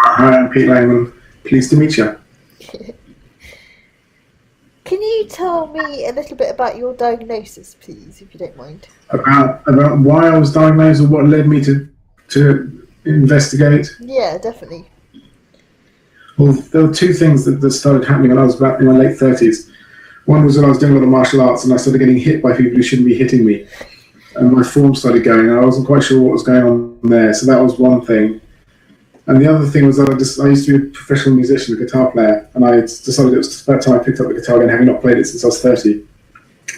Hi, I'm Pete Langman. Pleased to meet you. Can you tell me a little bit about your diagnosis, please, if you don't mind? About why I was diagnosed and what led me to investigate. Yeah, definitely. Well, there were two things that started happening when I was about in my late 30s. One was when I was doing a lot of martial arts and I started getting hit by people who shouldn't be hitting me. And my form started going, and I wasn't quite sure what was going on there. So that was one thing. And the other thing was that I used to be a professional musician, a guitar player, and I decided it was about time I picked up the guitar again, having not played it since I was 30.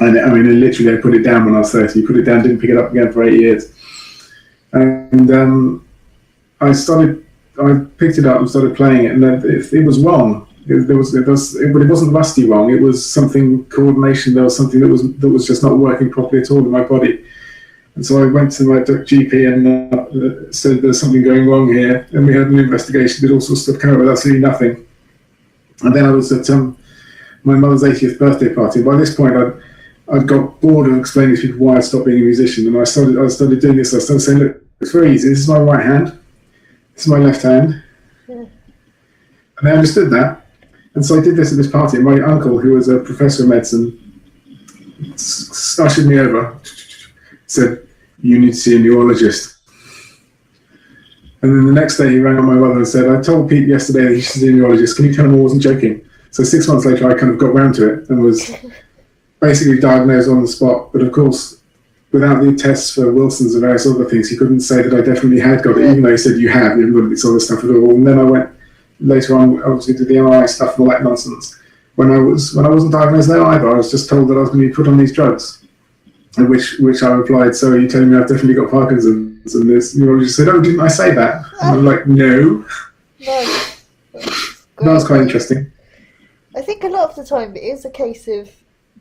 And I mean, literally, I put it down when I was 30, put it down, didn't pick it up again for 8 years. And I picked it up and started playing it, and it was wrong. But it wasn't rusty wrong. It was something coordination. There was something that was just not working properly at all in my body. And so I went to my GP and said there's something going wrong here. And we had an investigation, did all sorts of stuff, came up with absolutely nothing. And then I was at my mother's 80th birthday party. By this point, I'd got bored of explaining to people why I'd stopped being a musician. And I started doing this. I started saying, look, it's very easy. This is my right hand. This is my left hand. Yeah. And they understood that. And so I did this at this party. And my uncle, who was a professor of medicine, ushered me over, said, you need to see a neurologist. And then the next day he rang on my mother and said, I told Pete yesterday that he should see a neurologist. Can you tell him I wasn't joking? So 6 months later, I kind of got round to it and was basically diagnosed on the spot. But of course, without the tests for Wilson's and various other things, he couldn't say that I definitely had got it, even though he said you haven't got this other stuff at all. And then I went later on, obviously, to the MRI stuff and all that nonsense. When I wasn't diagnosed there either, I was just told that I was going to be put on these drugs. Which I replied, so are you telling me I've definitely got Parkinson's? And this neurologist said, oh, didn't I say that? And I'm like, no. No. That was quite interesting. I think a lot of the time it is a case of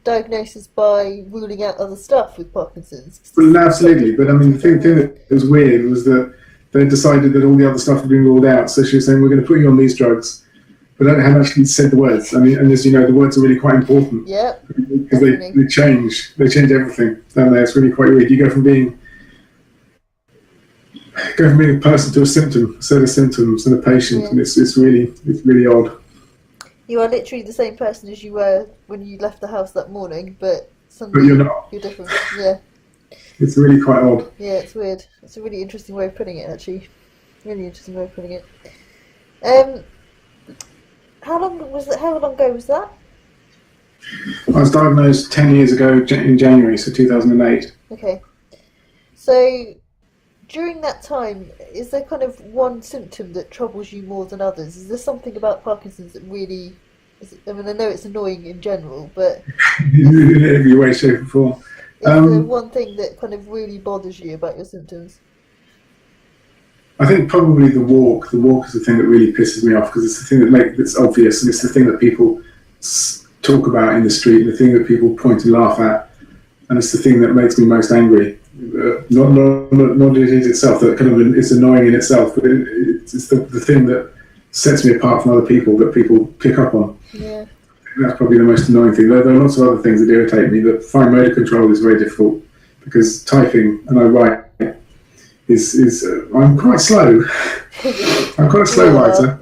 diagnosis by ruling out other stuff with Parkinson's. Well, absolutely, but I mean, the thing that was weird was that they decided that all the other stuff had been ruled out. So she was saying, we're going to put you on these drugs, but I hadn't actually said the words. I mean, and as you know, the words are really quite important. Yeah. Because they change everything, don't they? It's really quite weird. You go from being a person to a symptom, a set of symptoms, and a patient, and it's really odd. You are literally the same person as you were when you left the house that morning, but suddenly you're not. You're different. Yeah. It's really quite odd. Yeah, it's weird. It's a really interesting way of putting it, actually. Really interesting way of putting it. How long ago was that? I was diagnosed 10 years ago in January, so 2008. Okay. So, during that time, is there kind of one symptom that troubles you more than others? Is there something about Parkinson's that really... I mean, I know it's annoying in general, but... in every way, shape and form. Is there one thing that kind of really bothers you about your symptoms? I think probably the walk. The walk is the thing that really pisses me off because it's the thing that's obvious and it's the thing that people talk about in the street, the thing that people point and laugh at, and it's the thing that makes me most angry. Not it is itself that kind of it's annoying in itself, but it's the thing that sets me apart from other people that people pick up on. Yeah. That's probably the most annoying thing. There are lots of other things that irritate me. The fine motor control is very difficult because typing and I write is I'm quite slow. I'm quite a slow writer.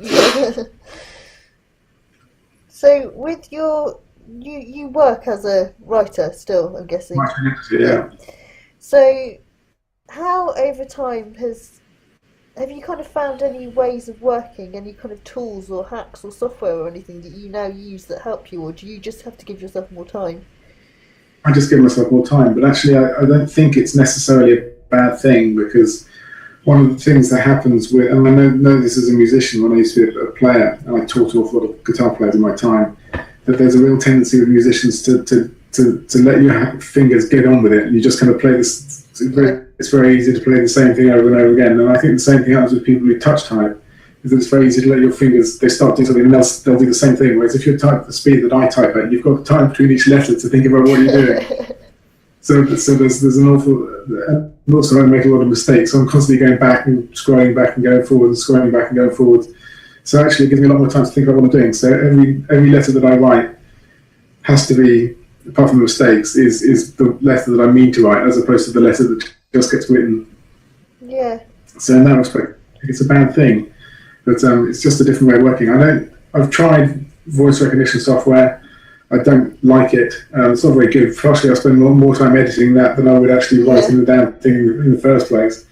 So with you work as a writer still, I'm guessing. Yeah. So how over time have you kind of found any ways of working, any kind of tools or hacks or software or anything that you now use that help you, or do you just have to give yourself more time? I just give myself more time, but actually I don't think it's necessarily a bad thing because one of the things that happens with, and I know this as a musician when I used to be a player and I taught an awful lot of guitar players in my time, that there's a real tendency with musicians to let your fingers get on with it and you just kind of play this. It's very easy to play the same thing over and over again, and I think the same thing happens with people who touch type. Is that it's very easy to let your fingers, they start doing something and they'll do the same thing, whereas if you type at the speed that I type at, you've got time between each letter to think about what you're doing. So there's an awful, and also I make a lot of mistakes, so I'm constantly going back and scrolling back and going forward and scrolling back and going forward. So actually it gives me a lot more time to think about what I'm doing. So every letter that I write has to be, apart from the mistakes, is the letter that I mean to write, as opposed to the letter that just gets written. Yeah. So in that respect, it's a bad thing. but it's just a different way of working. I've tried voice recognition software. I don't like it. It's not very good. Partially, I spend more time editing that than I would actually writing the damn thing in the first place.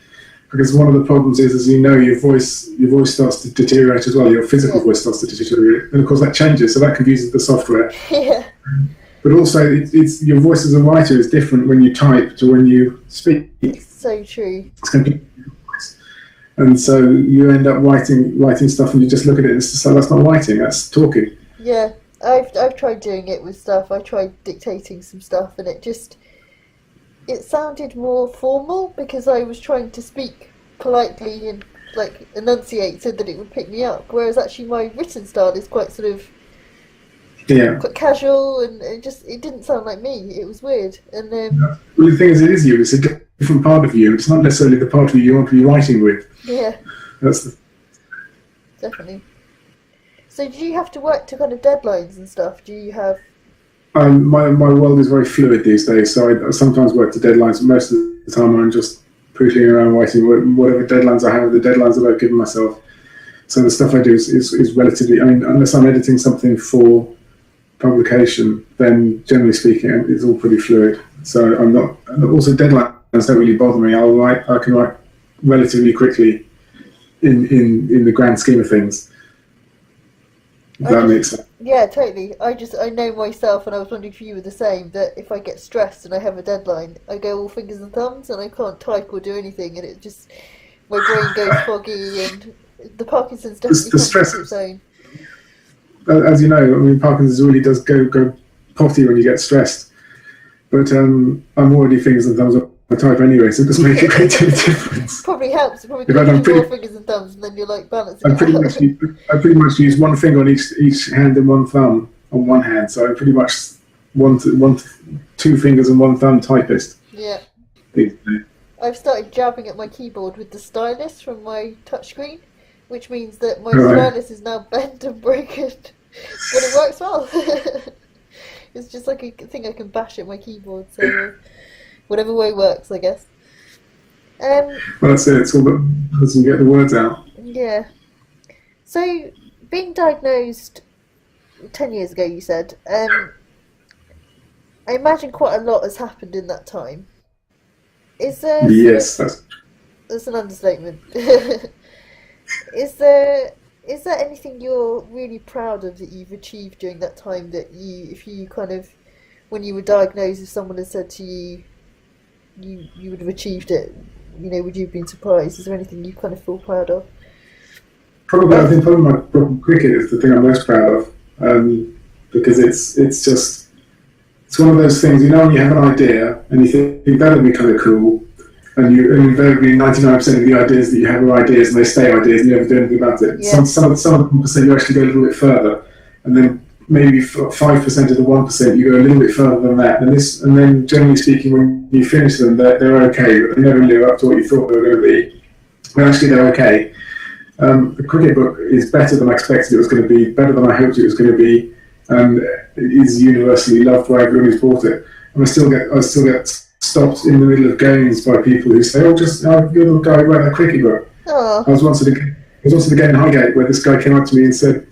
Because one of the problems is, as you know, your voice starts to deteriorate as well. Your physical voice starts to deteriorate, and of course that changes. So that confuses the software. Yeah. But also, it's your voice as a writer is different when you type to when you speak. So true. It's completely different voice. And so you end up writing stuff, and you just look at it and it's just like, that's not writing, that's talking. Yeah, I've tried doing it with stuff. I tried dictating some stuff, and it sounded more formal because I was trying to speak politely and like enunciate so that it would pick me up. Whereas actually my written style is quite sort of quite casual, and it didn't sound like me. It was weird. And well, the thing is, it is you. It's a different part of you. It's not necessarily the part of you want to be writing with. Yeah. Definitely. So do you have to work to kind of deadlines and stuff? Do you have... My world is very fluid these days, so I sometimes work to deadlines. Most of the time I'm just pootling around writing whatever deadlines I have, the deadlines that I've given myself. So the stuff I do is relatively... I mean, unless I'm editing something for publication, then generally speaking, it's all pretty fluid. So I'm not... And also deadlines don't really bother me. I can write relatively quickly in the grand scheme of things. If that makes sense. Yeah, totally. I know myself, and I was wondering if you were the same, that if I get stressed and I have a deadline, I go all fingers and thumbs and I can't type or do anything, and it just, my brain goes foggy, and the Parkinson's definitely the stress its own. As you know, I mean, Parkinson's really does go potty when you get stressed. But I'm already fingers and thumbs on my type anyway, so it doesn't make a great deal of difference. Probably helps. It probably gives you more fingers and thumbs, and then you're like balancing. I pretty much use one finger on each hand and one thumb on one hand, so I'm pretty much two fingers and one thumb typist. Yeah. I've started jabbing at my keyboard with the stylus from my touchscreen, which means that my stylus is now bent and broken, but it works well. It's just like a thing I can bash at my keyboard, so whatever way works, I guess. Well, that's it. It's all that doesn't get the words out. Yeah. So, being diagnosed 10 years ago, you said, I imagine quite a lot has happened in that time. Is there... Yes, that's an understatement. Is there anything you're really proud of that you've achieved during that time that if you kind of, when you were diagnosed, if someone had said to you, you would have achieved it, you know, would you have been surprised? Is there anything you kind of feel proud of? Probably, I think my cricket is the thing I'm most proud of, because it's one of those things, you know, when you have an idea and you think that would be kind of cool, and invariably 99% of the ideas that you have are ideas, and they stay ideas, and you never do anything about it. Yeah. Some of the 1% you actually go a little bit further, and then maybe 5% of the 1% you go a little bit further than that. And then generally speaking, when you finish them, they're okay, but they never live up to what you thought they were going to be. But actually, they're okay. The cricket book is better than I expected it was going to be, better than I hoped it was going to be, and it is universally loved by everyone who's bought it. And I still get stopped in the middle of games by people who say, you're the guy who wrote that cricket book. Aww. I was once at a game in Highgate where this guy came up to me and said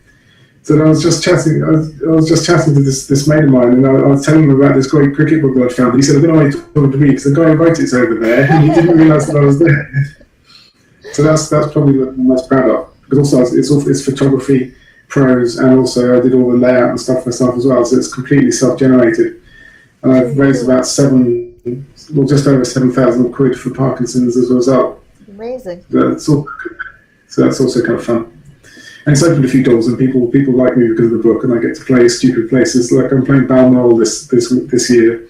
I was just chatting to this mate of mine, and I was telling him about this great cricket book that I found. And he said, I don't know why you're talking to me, because the guy who wrote it's over there, and he didn't realise that I was there. So that's probably what I'm most proud of. Because also it's photography, prose, and also I did all the layout and stuff myself as well, so it's completely self-generated. And I've raised about just over 7,000 quid for Parkinson's as a result. Amazing. So that's also kind of fun. And it's opened a few doors, and people like me because of the book, and I get to play stupid places. Like I'm playing Balmoral this year.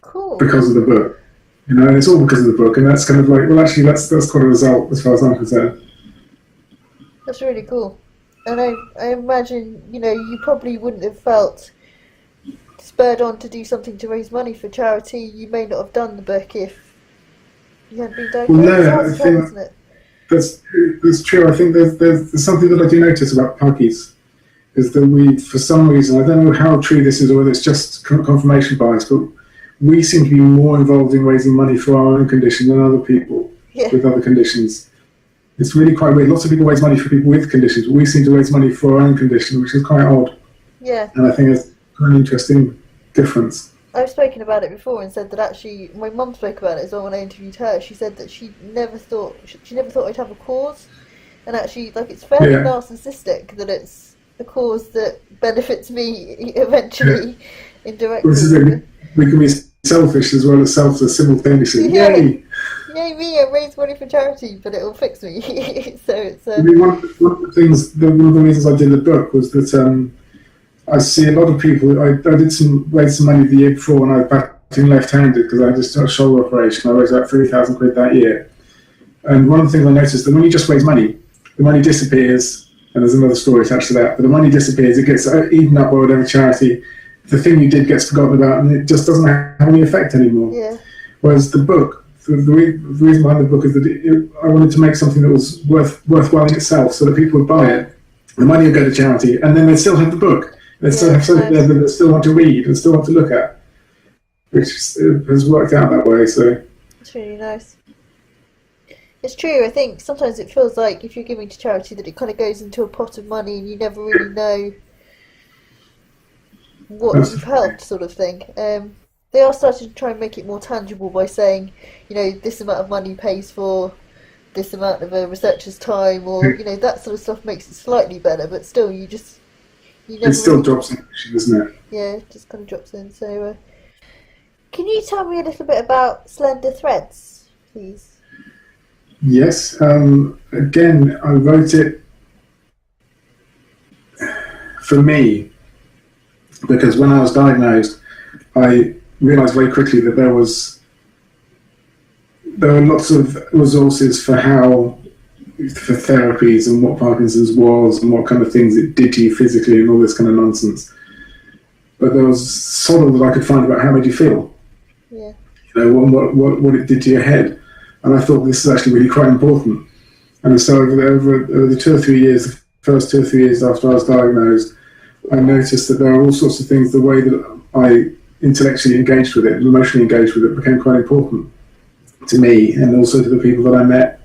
Cool. Because of the book. You know, and it's all because of the book, and that's kind of like, well, actually, that's quite a result as far as I'm concerned. That's really cool. And I imagine, you know, you probably wouldn't have felt spurred on to do something to raise money for charity. You may not have done the book if you hadn't been diagnosed. Well, no, I think that's true. I think there's something that I do notice about Parkies, is that we, for some reason, I don't know how true this is or whether it's just confirmation bias, but we seem to be more involved in raising money for our own condition than other people with other conditions. It's really quite weird. Lots of people raise money for people with conditions, but we seem to raise money for our own condition, which is quite odd. Yeah. And I think it's an interesting difference. I've spoken about it before and said that actually my mum spoke about it as well when I interviewed her. She said that she never thought I'd have a cause, and actually, like, it's fairly narcissistic that it's a cause that benefits me eventually, indirectly. Well, this is it. We can be selfish as well as selfless simultaneously. Yeah. Yay! Yay me! I raise money for charity, but it will fix me. So it's. I mean, one of the things, one of the reasons I did the book was that I see a lot of people. I raised some money the year before when I was batting left-handed because I just had a shoulder operation. I raised about £3,000 that year. And one of the things I noticed that when you just raise money, the money disappears, and there's another story attached to that. But the money disappears; it gets eaten up by whatever charity. The thing you did gets forgotten about, and it just doesn't have any effect anymore. Yeah. Whereas the book, the reason behind the book is that I wanted to make something that was worthwhile in itself, so that people would buy it. The money would go to charity, and then they'd still have the book. They'd still have something there that they still want to read and still want to look at, which has worked out that way. So it's really nice. It's true. I think sometimes it feels like if you're giving to charity that it kind of goes into a pot of money and you never really know what you've helped, sort of thing. They are starting to try and make it more tangible by saying, this amount of money pays for this amount of a researcher's time, or that sort of stuff makes it slightly better. But still, you never. It still drops in, isn't it? Yeah, it just kind of drops in. So, can you tell me a little bit about Slender Threads, please? Yes. Again, I wrote it for me because when I was diagnosed, I realised very quickly that there were lots of resources for therapies and what Parkinson's was and what kind of things it did to you physically and all this kind of nonsense. But there was sort of that I could find about how made you feel. Yeah. What it did to your head. And I thought this is actually really quite important. And so over the 2 or 3 years, the first 2 or 3 years after I was diagnosed, I noticed that there are all sorts of things, the way that I intellectually engaged with it, emotionally engaged with it, became quite important to me and also to the people that I met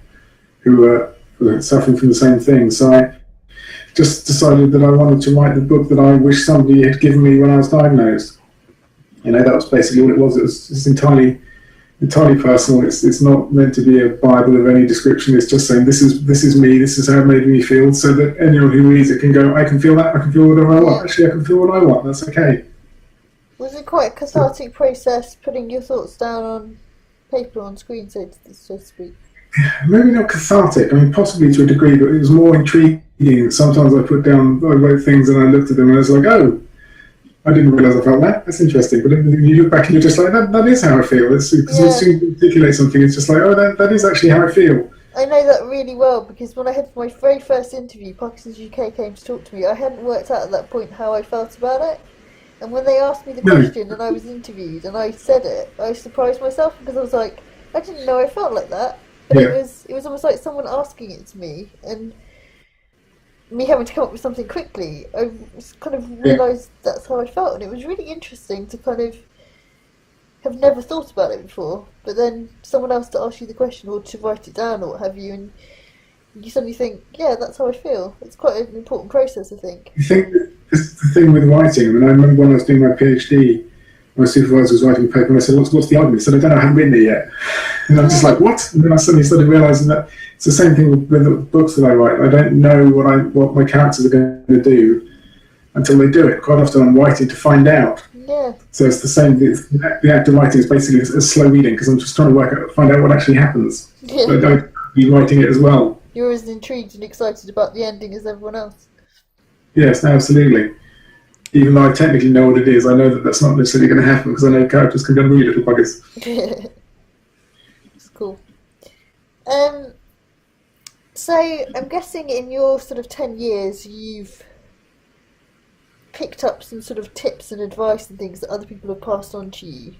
who were suffering from the same thing. So I just decided that I wanted to write the book that I wish somebody had given me when I was diagnosed. That was basically all it was. It was just entirely personal. It's not meant to be a Bible of any description. It's just saying this is me, this is how it made me feel, so that anyone who reads it can go, I can feel that, I can feel whatever I want. Actually, I can feel what I want. That's okay. Was it quite a cathartic process putting your thoughts down on paper, on screen, so to speak? Maybe not cathartic. I mean, possibly to a degree, but it was more intriguing. Sometimes I wrote things and I looked at them and I was like, oh, I didn't realise I felt that. That's interesting. But you look back and you're just like, that is how I feel. Because as soon as you articulate something, it's just like, oh, that is actually how I feel. I know that really well because when I had my very first interview, Parkinson's UK came to talk to me. I hadn't worked out at that point how I felt about it. And when they asked me the question and I was interviewed and I said it, I surprised myself because I was like, I didn't know I felt like that. But it was almost like someone asking it to me and me having to come up with something quickly. I kind of realised that's how I felt, and it was really interesting to kind of have never thought about it before. But then someone else to ask you the question or to write it down or what have you, and you suddenly think, yeah, that's how I feel. It's quite an important process, I think. You think it's the thing with writing. I mean, I remember when I was doing my PhD, my supervisor was writing a paper and I said, what's the argument? He said, I don't know, I haven't written it yet. And I'm just like, what? And then I suddenly started realising that it's the same thing with the books that I write. I don't know what my characters are going to do until they do it. Quite often I'm writing to find out. Yeah. So it's the same. The act of writing is basically a slow reading because I'm just trying to find out what actually happens. Yeah. So I don't be writing it as well. You're as intrigued and excited about the ending as everyone else. Yes, absolutely. Even though I technically know what it is, I know that that's not necessarily going to happen because I know characters can be really little buggers. It's cool. So I'm guessing in your sort of 10 years you've picked up some sort of tips and advice and things that other people have passed on to you.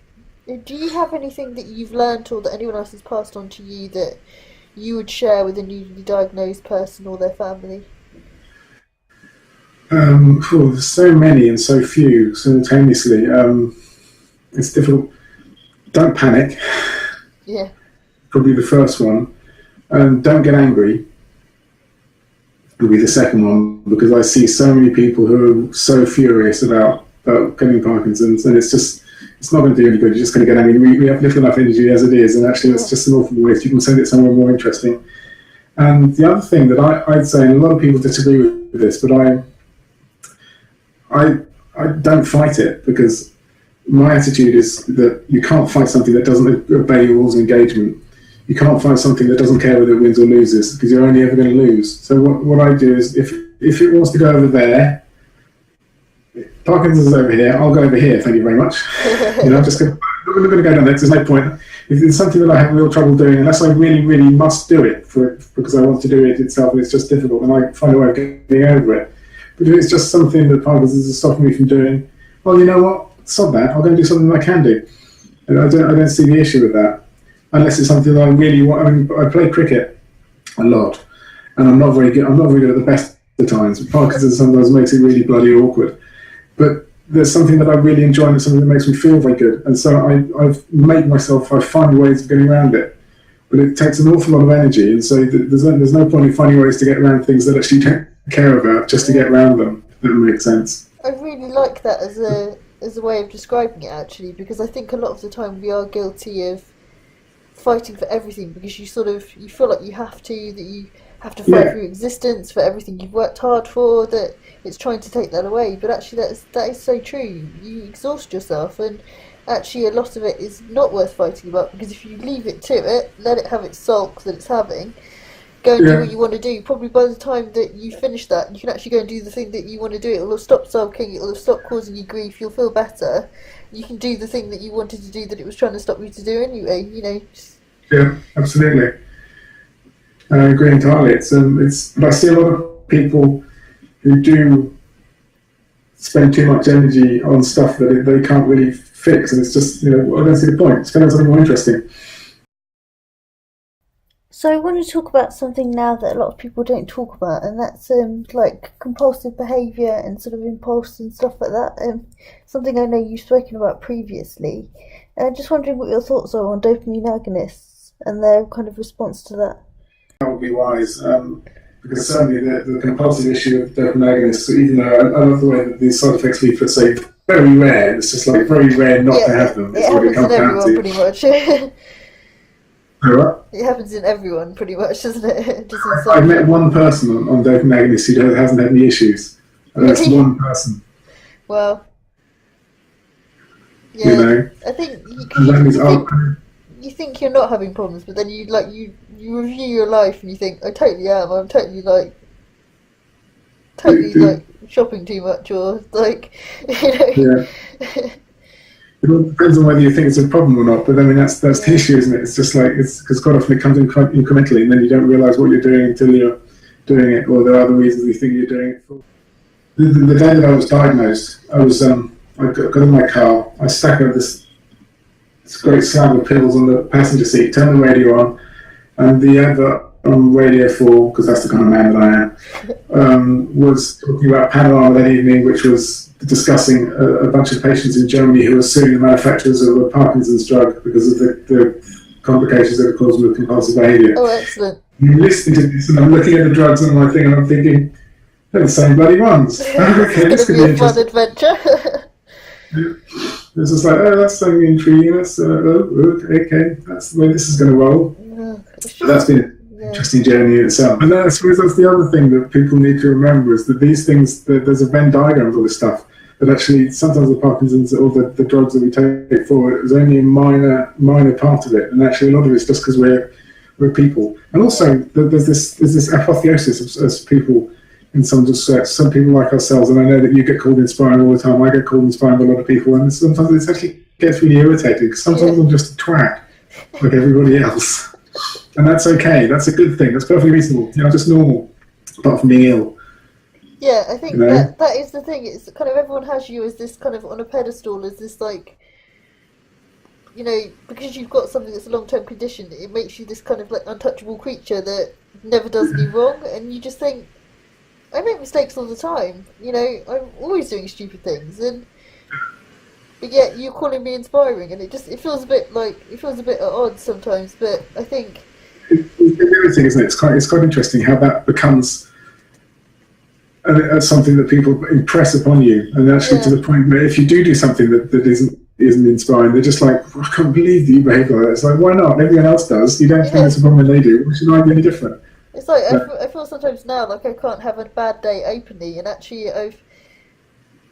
Do you have anything that you've learnt or that anyone else has passed on to you that you would share with a newly diagnosed person or their family? There's so many and so few simultaneously. It's difficult. Don't panic. Yeah. Probably the first one. Don't get angry. will be the second one, because I see so many people who are so furious about getting Parkinson's, and it's not going to do any good. You're just going to get, we have little enough energy as it is, and actually it's just an awful waste. You can send it somewhere more interesting. And the other thing that I'd say, and a lot of people disagree with this, but I don't fight it, because my attitude is that you can't fight something that doesn't obey your rules of engagement. You can't fight something that doesn't care whether it wins or loses, because you're only ever going to lose. So what I do is, if it wants to go over there, Parkinson's is over here, I'll go over here, thank you very much. I'm not going to go down there, there's no point. If it's something that I have real trouble doing, unless I really, really must do it because I want to do it itself and it's just difficult, and I find a way of getting over it. But if it's just something that Parkinson's is stopping me from doing, well, you know what? Stop that. I'll go and do something that I can do. And I don't see the issue with that, unless it's something that I really want. I play cricket a lot, and I'm not very good. I'm not very good at the best of times. Parkinson's sometimes makes it really bloody awkward. But there's something that I really enjoy, and it's something that makes me feel very good. And so I find ways of getting around it. But it takes an awful lot of energy, and so there's no point in finding ways to get around things that actually don't care about just to get around them. That makes sense. I really like that as a way of describing it, actually, because I think a lot of the time we are guilty of fighting for everything, because you feel like you have to fight for your existence, for everything you've worked hard for, that it's trying to take that away. But actually that is so true. You exhaust yourself, and actually a lot of it is not worth fighting about, because if you leave it to it, let it have its sulk that it's having, go and do what you want to do, probably by the time that you finish that, you can actually go and do the thing that you want to do. It will have stopped sulking, it will have stopped causing you grief, you'll feel better, you can do the thing that you wanted to do that it was trying to stop you to do anyway, Yeah, absolutely. I agree entirely. But I see a lot of people who do spend too much energy on stuff that they can't really fix, and it's just, I don't see the point. Spend on something more interesting. So I want to talk about something now that a lot of people don't talk about, and that's like compulsive behaviour and sort of impulse and stuff like that. Something I know you've spoken about previously. Just wondering what your thoughts are on dopamine agonists and their kind of response to that. That would be wise, because certainly the compulsive issue of dopamine agonists, even though I love the way that these side effects leaflets say very rare, it's just like very rare not to have them. It happens in everyone pretty much. What? It happens in everyone pretty much, doesn't it? I've met one person on dopamine agonists who hasn't had any issues. And that's one person. Well, yeah, I think you think you're not having problems, but then you review your life and you think, I totally am. I'm totally like shopping too much, or like, Yeah. It all depends on whether you think it's a problem or not, but that's the issue, isn't it? It's just like, because quite often it comes in incrementally, and then you don't realise what you're doing until you're doing it, or there are other reasons you think you're doing it for. The day that I was diagnosed, I got in my car, I stacked up this great slab of pills on the passenger seat, turned the radio on, and the advert on Radio 4, because that's the kind of man that I am, was talking about Panorama that evening, which was discussing a bunch of patients in Germany who were suing the manufacturers of a Parkinson's drug because of the complications that are caused with compulsive behaviour. Oh, excellent. I'm listening to this and I'm looking at the drugs on my thing and I'm thinking, they're the same bloody ones. Okay, this could be a fun adventure. It's just like, that's something intriguing. That's okay, that's the way this is going to roll. But that's been an interesting journey in itself. And I suppose that's the other thing that people need to remember, is that these things, there's a Venn diagram of all this stuff. That actually, sometimes the Parkinson's or the drugs that we take for it is only a minor part of it, and actually a lot of it's just because we're people. And also, there's this apotheosis as people in some respects. Some people like ourselves, and I know that you get called inspiring all the time. I get called inspiring by a lot of people, and sometimes it actually gets really irritating because sometimes I'm just a twat like everybody else, and that's okay. That's a good thing. That's perfectly reasonable. Just normal, apart from being ill. Yeah, I think that is the thing. It's kind of, everyone has you as this kind of on a pedestal, as this like, because you've got something that's a long-term condition, it makes you this kind of like untouchable creature that never does any wrong, and you just think, I make mistakes all the time. I'm always doing stupid things, but yet you're calling me inspiring, and it feels a bit at odds sometimes. But I think it's everything, isn't it? It's quite interesting how that becomes and that's something that people impress upon you, and actually to the point where if you do something that isn't inspiring, they're just like, I can't believe that you behave like that. It's like, why not? Everyone else does. You don't think it's a problem when they do. Why should I be any different? It's like I feel sometimes now like I can't have a bad day openly, and actually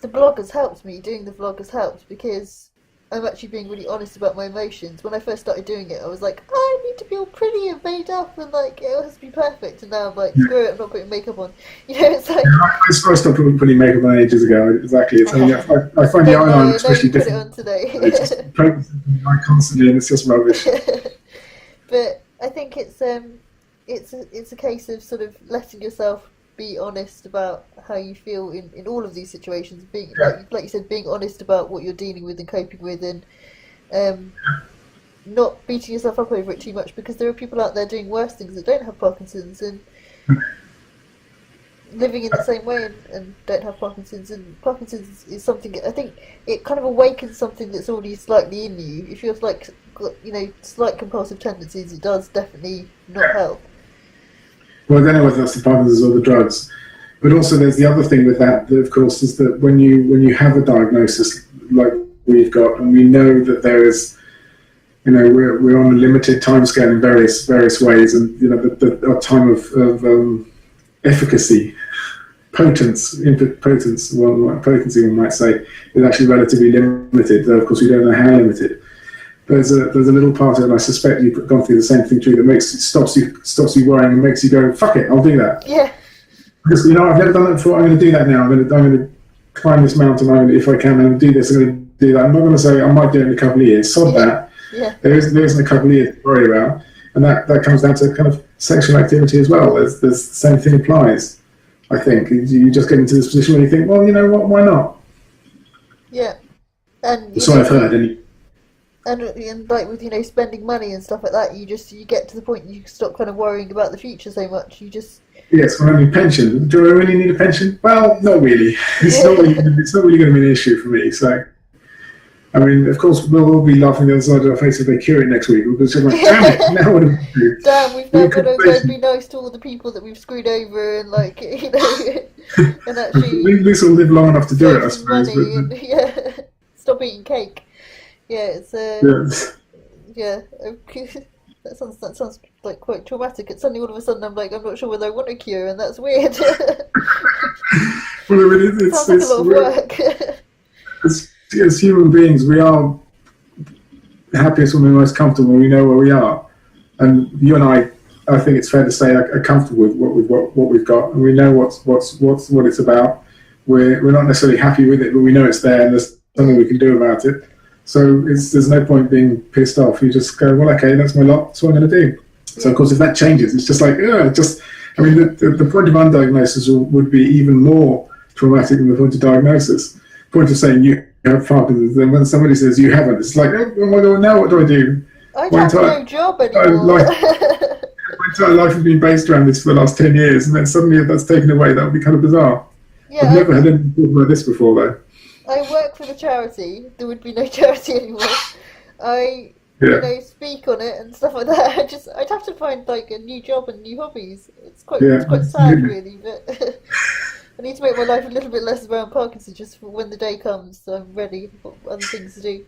the blog has helped me. Doing the vlog has helped because I'm actually being really honest about my emotions. When I first started doing it, I was like, I need to be all pretty and made up and like it has to be perfect. And now I'm like, screw it, I'm not putting makeup on. You know, it's like I stopped putting makeup on ages ago. Exactly. It's only, I find the eyeliner especially different. Put it on today. It's just I constantly, and it's just rubbish. But I think it's a case of sort of letting yourself be honest about how you feel in all of these situations, being like you said, being honest about what you're dealing with and coping with, and not beating yourself up over it too much, because there are people out there doing worse things that don't have Parkinson's and living in the same way and don't have Parkinson's. And Parkinson's is something, I think it kind of awakens something that's already slightly in you. If you're like, you know, slight compulsive tendencies, it does definitely not help. Well, I don't know whether that's the Parkinson's or the drugs, but also there's the other thing with that, of course, is that when you have a diagnosis like we've got, and we know that there is, you know, we're on a limited timescale in various ways, and you know our time of efficacy, potency, one might say, is actually relatively limited. Though of course we don't know how limited. There's a little part of it, and I suspect you've gone through the same thing too, that stops you worrying and makes you go, fuck it, I'll do that. Yeah. Because, you know, I've never done that before, I'm going to do that now. I'm going to climb this mountain, if I can, and do this, I'm going to do that. I'm not going to say I might do it in a couple of years. Sod that. Yeah. There isn't a couple of years to worry about. And that comes down to kind of sexual activity as well. There's the same thing applies, I think. You just get into this position where you think, well, you know what, why not? Yeah. And that's what I've heard, anyway. And like with, you know, spending money and stuff like that, you get to the point you stop kind of worrying about the future so much. You just yes, when I need pension. Do I really need a pension? Well, not really. It's not really going to be an issue for me. So, I mean, of course, we'll all be laughing the other side of our face if they cure it next week. We'll just like, damn it! Now what do we do? Damn, we've now got to go be nice to all the people that we've screwed over, and like, you know, and actually at least we'll live long enough to do it, I suppose. And, stop eating cake. Yeah, it's that sounds like quite traumatic. And suddenly, all of a sudden, I'm like, I'm not sure whether I want a cure, and that's weird. Well, I mean, it sounds like a lot of work. As human beings, we are happiest when we're most comfortable when we know where we are. And you and I think it's fair to say, are comfortable with what we've got, and we know what it's about. We're not necessarily happy with it, but we know it's there, and there's something we can do about it. So there's no point being pissed off. You just go, well, okay, that's my lot. That's what I'm going to do. So of course, if that changes, it's just like, I mean, the point of undiagnosis would be even more traumatic than the point of diagnosis. The point of saying you have Parkinson's, then when somebody says you haven't, it's like, oh my God, now what do I do? I don't have no job anymore. My entire life has been based around this for the last 10 years, and then suddenly that's taken away. That would be kind of bizarre. Yeah, I've never had anyone talk about this before, though. I work for the charity. There would be no charity anymore. I, you know, speak on it and stuff like that. I'd have to find like a new job and new hobbies. It's quite sad, really. But I need to make my life a little bit less around Parkinson, just for when the day comes, so I'm ready for other things to do.